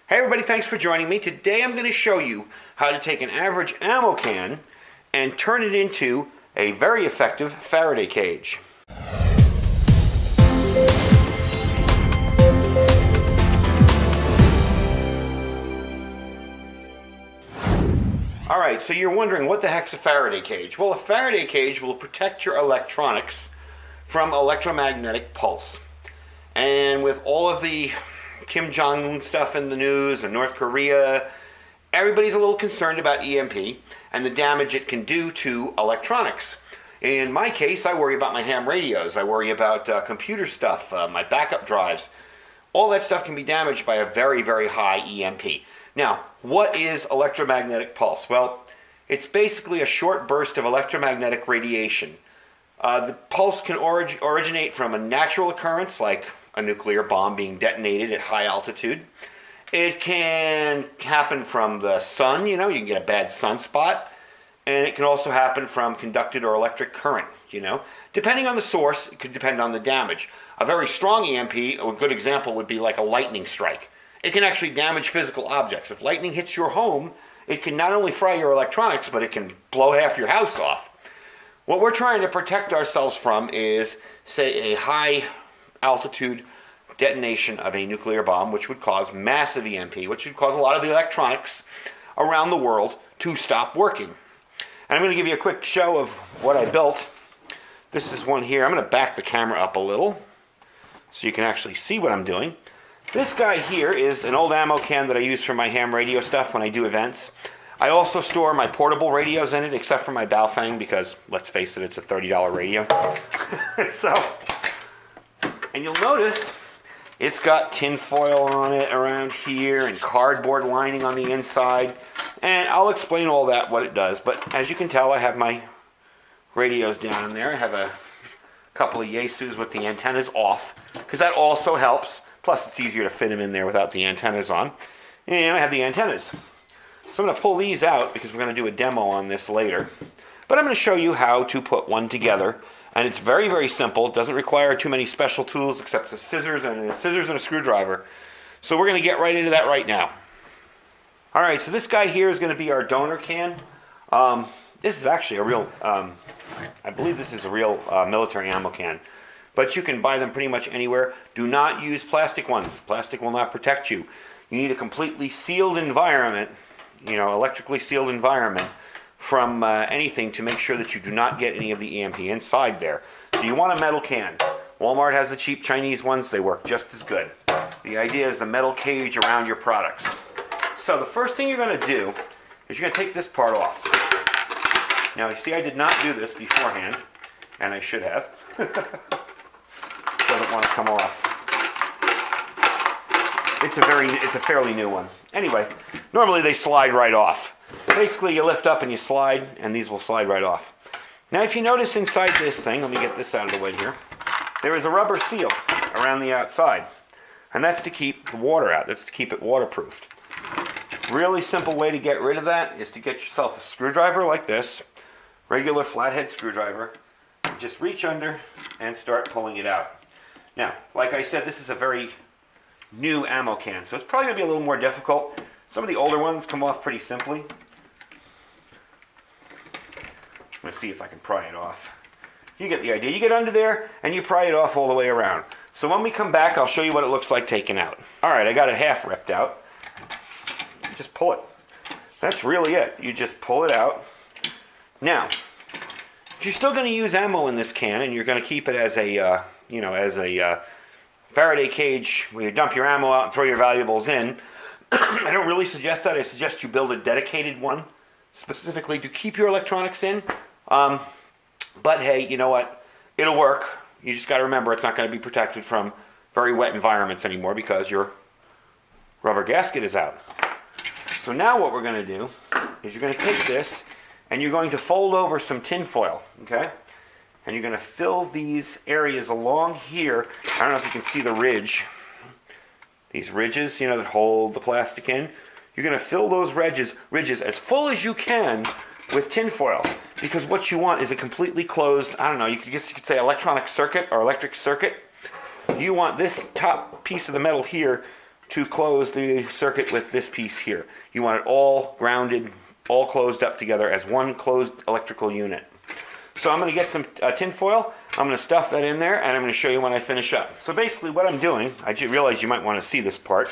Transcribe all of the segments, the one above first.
Hey everybody, thanks for joining me. Today I'm going to show you how to take an average ammo can and turn it into a very effective Faraday cage. Alright, so you're wondering what the heck's a Faraday cage? Well, a Faraday cage will protect your electronics from electromagnetic pulse. And with all of the Kim Jong-un stuff in the news and North Korea, everybody's a little concerned about EMP and the damage it can do to electronics. In my case, I worry about my ham radios. I worry about computer stuff, my backup drives. All that stuff can be damaged by a very, very high EMP. Now, what is electromagnetic pulse? Well, it's basically a short burst of electromagnetic radiation. The pulse can originate from a natural occurrence, like a nuclear bomb being detonated at high altitude. It can happen from the sun, you can get a bad sunspot. And it can also happen from conducted or electric current, Depending on the source, it could depend on the damage. A very strong EMP, a good example would be like a lightning strike. It can actually damage physical objects. If lightning hits your home, it can not only fry your electronics, but it can blow half your house off. What we're trying to protect ourselves from is, say, a high altitude detonation of a nuclear bomb, which would cause massive EMP, which would cause a lot of the electronics around the world to stop working. And I'm going to give you a quick show of what I built. This is one here. I'm going to back the camera up a little so you can actually see what I'm doing. This guy here is an old ammo can that I use for my ham radio stuff when I do events. I also store my portable radios in it, except for my Baofeng, because, let's face it, it's a $30 radio. And you'll notice it's got tin foil on it around here and cardboard lining on the inside. And I'll explain all that, what it does. But as you can tell, I have my radios down in there. I have a couple of Yaesus with the antennas off, because that also helps. Plus, it's easier to fit them in there without the antennas on. And I have the antennas. So I'm going to pull these out because we're going to do a demo on this later. But I'm going to show you how to put one together. And it's very, very simple. It doesn't require too many special tools except the scissors and a screwdriver. So we're going to get right into that right now. All right, so this guy here is going to be our donor can. This is actually a real, I believe this is a real military ammo can. But you can buy them pretty much anywhere. Do not use plastic ones. Plastic will not protect you. You need a completely sealed environment, electrically sealed environment from anything to make sure that you do not get any of the EMP inside there. So you want a metal can. Walmart has the cheap Chinese ones. They work just as good. The idea is the metal cage around your products. So the first thing you're going to do is you're going to take this part off. Now, you see I did not do this beforehand, and I should have. Doesn't want to come off. It's a fairly new one. Anyway, normally they slide right off. Basically, you lift up and you slide, and these will slide right off. Now, if you notice inside this thing, let me get this out of the way here, there is a rubber seal around the outside. And that's to keep the water out. That's to keep it waterproofed. Really simple way to get rid of that is to get yourself a screwdriver like this, regular flathead screwdriver. Just reach under and start pulling it out. Now, like I said, this is a very new ammo can, so it's probably going to be a little more difficult. Some of the older ones come off pretty simply. I'm going to see if I can pry it off. You get the idea. You get under there and you pry it off all the way around. So when we come back, I'll show you what it looks like taken out. All right, I got it half ripped out. Just pull it. That's really it. You just pull it out. Now, if you're still going to use ammo in this can and you're going to keep it as a, Faraday cage where you dump your ammo out and throw your valuables in, I don't really suggest that. I suggest you build a dedicated one specifically to keep your electronics in. But hey, you know what? It'll work. You just got to remember it's not going to be protected from very wet environments anymore because your rubber gasket is out. So now what we're going to do is you're going to take this and you're going to fold over some tin foil, okay? And you're going to fill these areas along here. I don't know if you can see the ridge. These ridges, that hold the plastic in. You're going to fill those ridges as full as you can with tin foil. Because what you want is a completely closed, I don't know, you could say electronic circuit or electric circuit. You want this top piece of the metal here to close the circuit with this piece here. You want it all grounded, all closed up together as one closed electrical unit. So I'm going to get some tin foil, I'm going to stuff that in there, and I'm going to show you when I finish up. So basically what I'm doing, I realize you might want to see this part,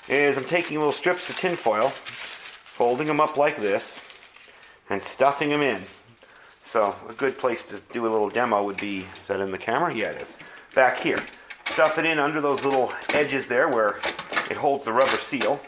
is I'm taking little strips of tin foil, folding them up like this, and stuffing them in. So a good place to do a little demo would be, is that in the camera? Yeah, it is. Back here. Stuff it in under those little edges there where it holds the rubber seal.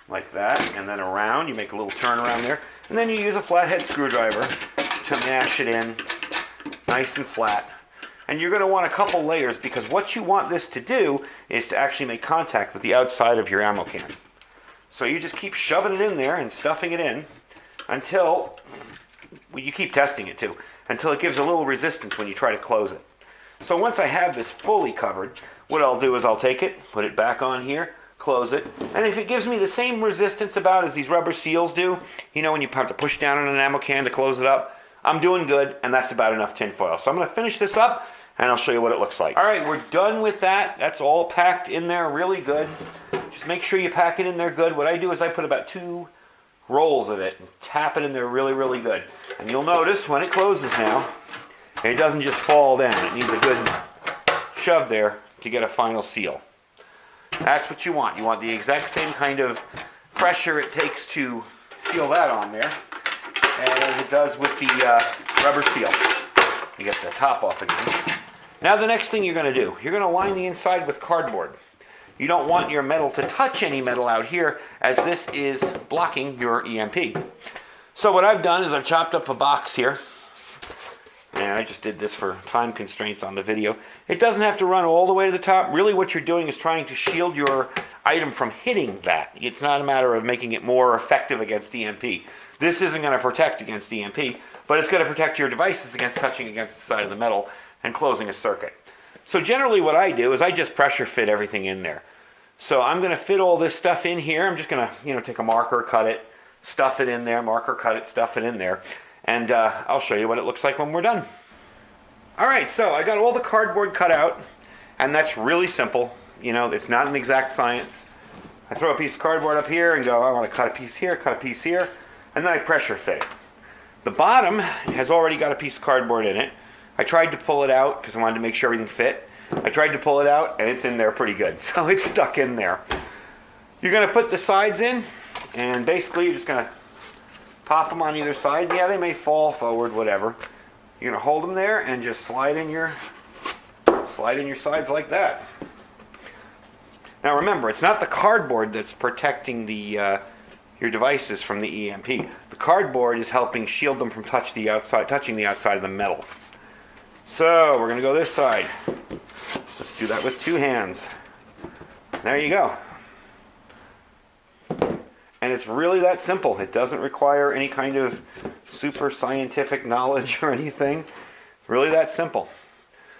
Like that, and then around, you make a little turn around there, and then you use a flathead screwdriver to mash it in nice and flat. And you're going to want a couple layers, because what you want this to do is to actually make contact with the outside of your ammo can. So you just keep shoving it in there and stuffing it in until, well, you keep testing it too, until it gives a little resistance when you try to close it. So once I have this fully covered, what I'll do is I'll take it, put it back on here, close it, and if it gives me the same resistance about as these rubber seals do, you know when you have to push down on an ammo can to close it up, I'm doing good, and that's about enough tin foil. So I'm going to finish this up, and I'll show you what it looks like. Alright, we're done with that. That's all packed in there really good. Just make sure you pack it in there good. What I do is I put about 2 rolls of it and tap it in there really, really good. And you'll notice when it closes now, it doesn't just fall down. It needs a good shove there to get a final seal. That's what you want. You want the exact same kind of pressure it takes to seal that on there as it does with the rubber seal. You get the top off again. Now the next thing you're going to do, you're going to line the inside with cardboard. You don't want your metal to touch any metal out here, as this is blocking your EMP. So what I've done is I've chopped up a box here. And I just did this for time constraints on the video. It doesn't have to run all the way to the top. Really what you're doing is trying to shield your item from hitting that. It's not a matter of making it more effective against EMP. This isn't going to protect against EMP, but it's going to protect your devices against touching against the side of the metal and closing a circuit. So generally what I do is I just pressure fit everything in there. So I'm going to fit all this stuff in here. I'm just going to, take a marker, cut it, stuff it in there, marker, cut it, stuff it in there. And I'll show you what it looks like when we're done. Alright, so I got all the cardboard cut out, and that's really simple. It's not an exact science. I throw a piece of cardboard up here and go, I want to cut a piece here, and then I pressure fit it. The bottom has already got a piece of cardboard in it. I tried to pull it out because I wanted to make sure everything fit. I tried to pull it out, and it's in there pretty good, so it's stuck in there. You're going to put the sides in, and basically you're just going to pop them on either side. Yeah, they may fall forward, whatever. You're going to hold them there and just slide in your sides like that. Now remember, it's not the cardboard that's protecting the your devices from the EMP. The cardboard is helping shield them from touching the outside of the metal. So we're going to go this side. Let's do that with 2 hands. There you go. And it's really that simple. It doesn't require any kind of super scientific knowledge or anything. It's really that simple.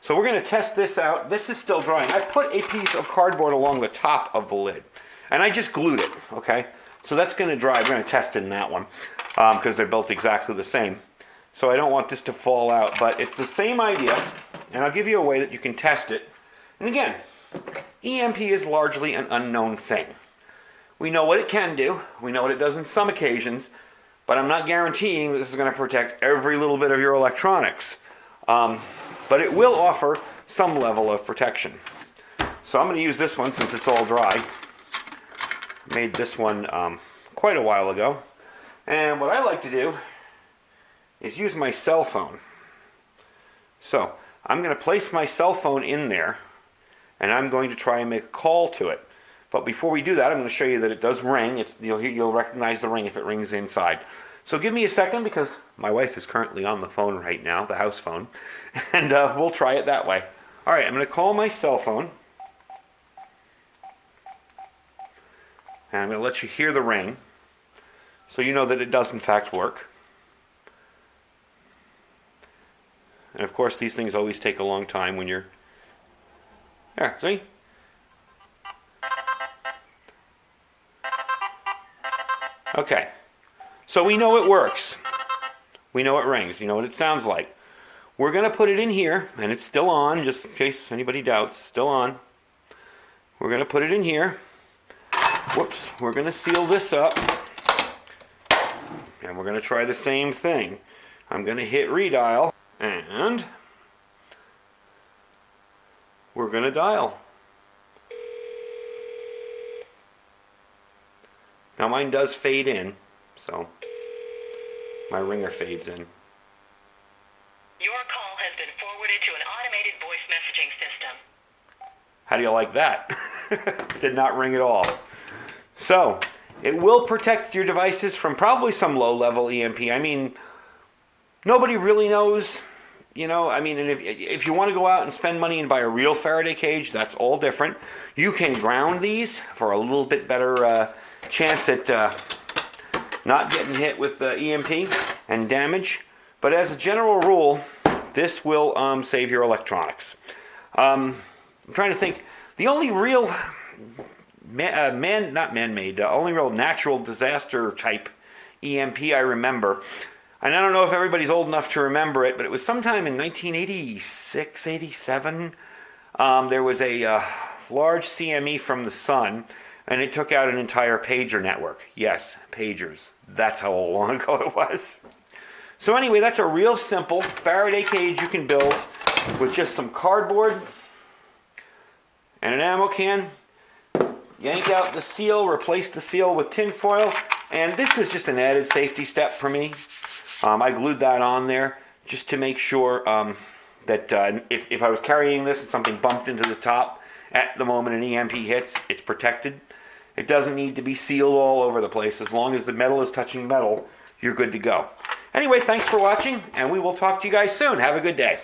So we're going to test this out. This is still drying. I put a piece of cardboard along the top of the lid. And I just glued it, okay? So that's going to dry. We're going to test it in that one because they're built exactly the same. So I don't want this to fall out. But it's the same idea. And I'll give you a way that you can test it. And again, EMP is largely an unknown thing. We know what it can do. We know what it does in some occasions. But I'm not guaranteeing that this is going to protect every little bit of your electronics. But it will offer some level of protection. So I'm going to use this one since it's all dry. Made this one quite a while ago. And what I like to do is use my cell phone. So I'm going to place my cell phone in there, and I'm going to try and make a call to it. But before we do that, I'm going to show you that it does ring. You'll recognize the ring if it rings inside. So give me a second because my wife is currently on the phone right now, the house phone, and we'll try it that way. All right, I'm going to call my cell phone, and I'm going to let you hear the ring so you know that it does in fact work. And of course, these things always take a long time when you're... There, see? Okay, so we know it works. We know it rings. You know what it sounds like. We're going to put it in here, and it's still on, just in case anybody doubts. Still on. We're going to put it in here. Whoops, we're going to seal this up. And we're going to try the same thing. I'm going to hit redial, and we're going to dial. Now mine does fade in, so my ringer fades in. Your call has been forwarded to an automated voice messaging system. How do you like that? Did not ring at all. So, it will protect your devices from probably some low-level EMP. I mean, nobody really knows, you know. I mean, and if you want to go out and spend money and buy a real Faraday cage, that's all different. You can ground these for a little bit better chance at not getting hit with the EMP and damage. But as a general rule, this will save your electronics. I'm trying to think. The only real only real natural disaster type EMP I remember, and I don't know if everybody's old enough to remember it, but it was sometime in 1986, 87. There was a large CME from the sun, and it took out an entire pager network. Yes, pagers. That's how long ago it was. So anyway, that's a real simple Faraday cage you can build with just some cardboard and an ammo can. Yank out the seal, replace the seal with tin foil, and this is just an added safety step for me. I glued that on there just to make sure that if I was carrying this and something bumped into the top at the moment an EMP hits, it's protected. It doesn't need to be sealed all over the place. As long as the metal is touching metal, you're good to go. Anyway, thanks for watching, and we will talk to you guys soon. Have a good day.